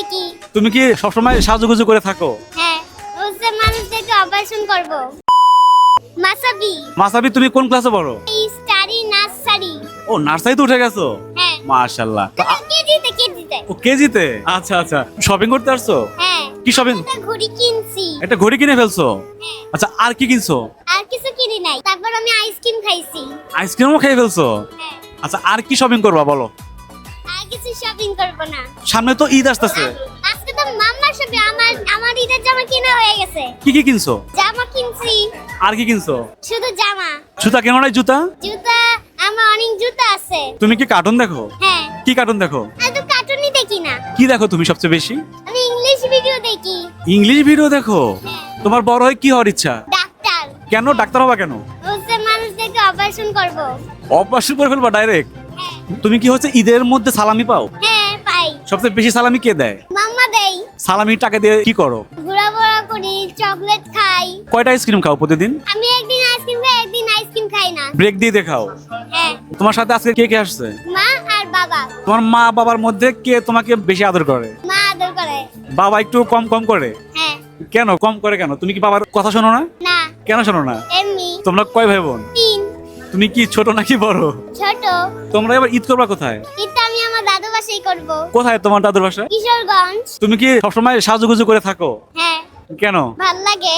দেখি। তুমি কি সবসময় সাজুগুজু করে থাকো? হ্যাঁ, বুঝতে মানুষদেরকে অপারেশন করব। মাসাবি মাসাবি, তুমি কোন ক্লাসে পড়ো? Study nursery. ও, নার্সারিতে উঠে গেছো? হ্যাঁ। মাশাআল্লাহ। কেজিতে। ও, কেজিতে? আচ্ছা আচ্ছা, শপিং করতে আসছো? হ্যাঁ। কি শপিং? একটা ঘড়ি কিনছি। একটা ঘড়ি কিনে ফেলছো? হ্যাঁ। আচ্ছা, আর কি কিনছো? আর কিছু কিনি নাই। তারপর আমি আইসক্রিম খাইছি। আইসক্রিমও খেয়ে ফেলছো? হ্যাঁ। আচ্ছা, আর কি শপিং করবা বলো? আর কিছু শপিং করব না। সামনে তো ঈদ আসতেছে। আজকে তো মাম্মার শপিং। আমার ঈদের জামা কিনা হয়ে গেছে। কি কি কিনছো? জামা কিনছি। আর কি কিনছো? শুধু জামা। জুতা কেন নাই? জুতা? জুতা, আমার অনেক জুতা আছে। তুমি কি কার্টুন দেখো? হ্যাঁ। কি কার্টুন দেখো? আমি তো কার্টুনই দেখি না। কি দেখো তুমি সবচেয়ে বেশি? আমি ইংলিশ ভিডিও দেখি। ইংলিশ ভিডিও দেখো? হ্যাঁ। তোমার বড় হয়ে কি হওয়ার ইচ্ছা? ডাক্তার। কেন ডাক্তার হবা কেন? বুঝতে মানুষদেরকে অপারেশন করব। অপারেশন করে ফেলবা ডাইরেক্ট? হ্যাঁ। তুমি কি হচ্ছে ঈদের মধ্যে সালামি পাও? হ্যাঁ, পাই। সবচেয়ে বেশি সালামি কে দেয়? মাম্মা দেই। সালামির টাকা দিয়ে কি করো? ঘোরাফেরা করি, চকলেট খাই। কয়টা আইসক্রিম খাও প্রতিদিন? আমি একদিন আইসক্রিম খাই, একদিন আইসক্রিম খাই না। ব্রেক দিয়ে দেখাও। হ্যাঁ। তোমার সাথে আজকে কে কে আসছে? মা আর বাবা। তোমার মা বাবার মধ্যে কে তোমাকে বেশি আদর করে? মা আদর করে। বাবা একটু কম কম করে? হ্যাঁ। কেন কম করে কেন? তুমি কি বাবার কথা শোনো না? না, কেন শোনো না? এমনি। তোমরা কয় ভাই বোন? 3। তুমি কি ছোট নাকি বড়? ছোট। তোমরা এবার ঈদ করবা কোথায়? কিন্তু আমি আমার দাদু বাসায় করব। কোথায় তোমার দাদুর বাসা? কিশোরগঞ্জ। তুমি কি সবসময় সাজুগুজু করে থাকো? হ্যাঁ। কেন? ভাল লাগে।